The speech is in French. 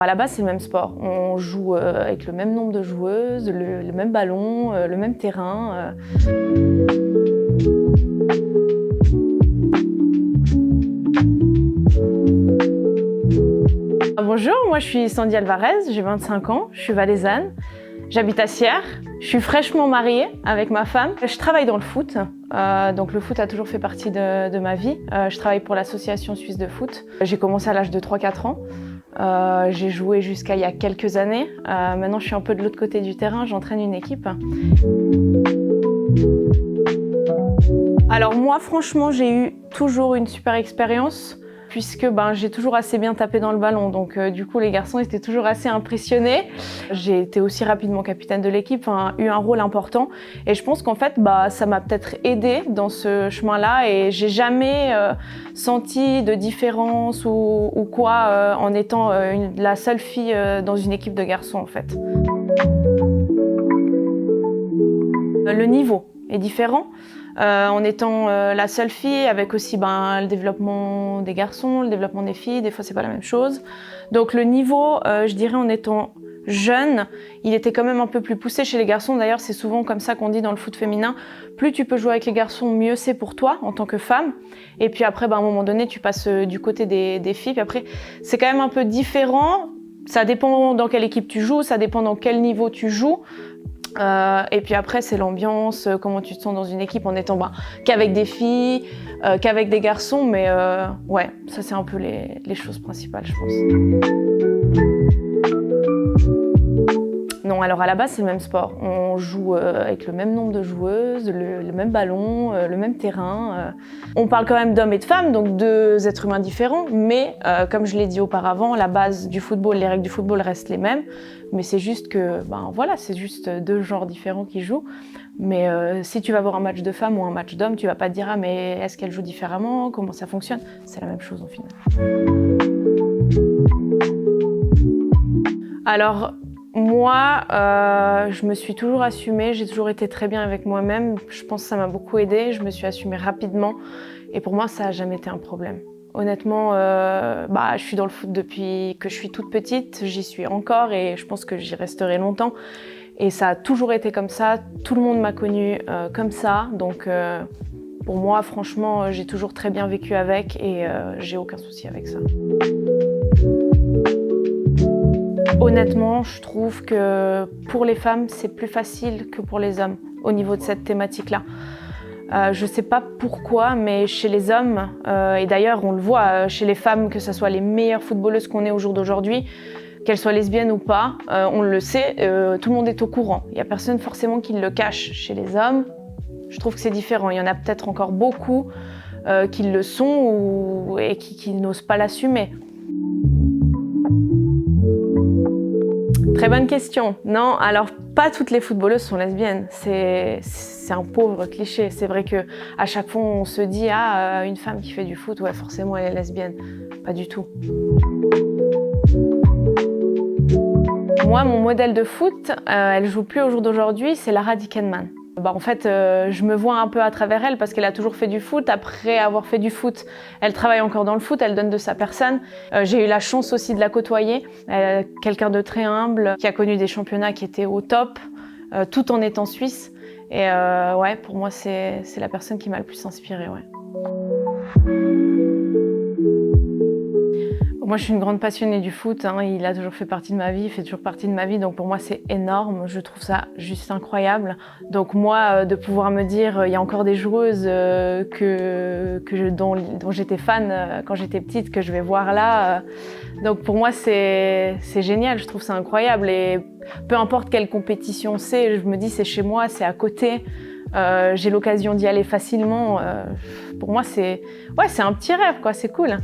À la base, c'est le même sport. On joue avec le même nombre de joueuses, le même ballon, le même terrain. Bonjour, moi je suis Sandy Alvarez, j'ai 25 ans, je suis valaisanne, j'habite à Sierre, je suis fraîchement mariée avec ma femme. Je travaille dans le foot, donc le foot a toujours fait partie de ma vie. Je travaille pour l'association suisse de foot. J'ai commencé à l'âge de 3-4 ans. J'ai joué jusqu'à il y a quelques années. Maintenant, je suis un peu de l'autre côté du terrain, j'entraîne une équipe. Alors moi, franchement, j'ai eu toujours une super expérience puisque j'ai toujours assez bien tapé dans le ballon. Donc du coup, les garçons étaient toujours assez impressionnés. J'ai été aussi rapidement capitaine de l'équipe, eu un rôle important. Et je pense qu'en fait, ça m'a peut-être aidée dans ce chemin-là. Et j'ai jamais senti de différence ou quoi en étant la seule fille dans une équipe de garçons, en fait. Le niveau est différent. En étant la seule fille, avec aussi le développement des garçons, le développement des filles, des fois c'est pas la même chose. Donc le niveau, je dirais en étant jeune, il était quand même un peu plus poussé chez les garçons. D'ailleurs, c'est souvent comme ça qu'on dit dans le foot féminin, plus tu peux jouer avec les garçons, mieux c'est pour toi en tant que femme. Et puis après, à un moment donné, tu passes du côté des filles. Puis après, c'est quand même un peu différent. Ça dépend dans quelle équipe tu joues, ça dépend dans quel niveau tu joues. Et puis après, c'est l'ambiance, comment tu te sens dans une équipe en étant qu'avec des filles, qu'avec des garçons. Mais ouais, ça c'est un peu les choses principales, je pense. Non, alors à la base, c'est le même sport. On joue avec le même nombre de joueuses, le même ballon, le même terrain. On parle quand même d'hommes et de femmes, donc deux êtres humains différents. Mais comme je l'ai dit auparavant, la base du football, les règles du football restent les mêmes. Mais c'est juste que, c'est juste deux genres différents qui jouent. Mais si tu vas voir un match de femmes ou un match d'hommes, tu vas pas te dire « Ah, mais est-ce qu'elles jouent différemment? Comment ça fonctionne ?» C'est la même chose au final. Alors, moi, je me suis toujours assumée, j'ai toujours été très bien avec moi-même. Je pense que ça m'a beaucoup aidée, je me suis assumée rapidement. Et pour moi, ça n'a jamais été un problème. Honnêtement, je suis dans le foot depuis que je suis toute petite, j'y suis encore et je pense que j'y resterai longtemps. Et ça a toujours été comme ça, tout le monde m'a connue comme ça. Donc pour moi, franchement, j'ai toujours très bien vécu avec et j'ai aucun souci avec ça. Honnêtement, je trouve que pour les femmes, c'est plus facile que pour les hommes au niveau de cette thématique-là. Je ne sais pas pourquoi, mais chez les hommes, et d'ailleurs on le voit chez les femmes, que ce soit les meilleures footballeuses qu'on ait au jour d'aujourd'hui, qu'elles soient lesbiennes ou pas, on le sait, tout le monde est au courant. Il n'y a personne forcément qui le cache. Chez les hommes, je trouve que c'est différent. Il y en a peut-être encore beaucoup qui le sont et qui n'osent pas l'assumer. Très bonne question. Non, alors pas toutes les footballeuses sont lesbiennes. C'est un pauvre cliché. C'est vrai que à chaque fois on se dit une femme qui fait du foot, ouais forcément elle est lesbienne. Pas du tout. Moi, mon modèle de foot, elle joue plus au jour d'aujourd'hui, c'est Lara Dickenman. En fait, je me vois un peu à travers elle parce qu'elle a toujours fait du foot. Après avoir fait du foot, elle travaille encore dans le foot, elle donne de sa personne. J'ai eu la chance aussi de la côtoyer. Quelqu'un de très humble, qui a connu des championnats qui étaient au top, tout en étant suisse. Et ouais, pour moi, c'est la personne qui m'a le plus inspirée. Ouais. Moi, je suis une grande passionnée du foot. Il a toujours fait partie de ma vie, il fait toujours partie de ma vie. Donc pour moi, c'est énorme. Je trouve ça juste incroyable. Donc moi, de pouvoir me dire, il y a encore des joueuses dont j'étais fan quand j'étais petite, que je vais voir là. Donc pour moi, c'est génial. Je trouve ça incroyable. Et peu importe quelle compétition c'est, je me dis, c'est chez moi, c'est à côté. J'ai l'occasion d'y aller facilement. Pour moi, c'est un petit rêve, quoi. C'est cool.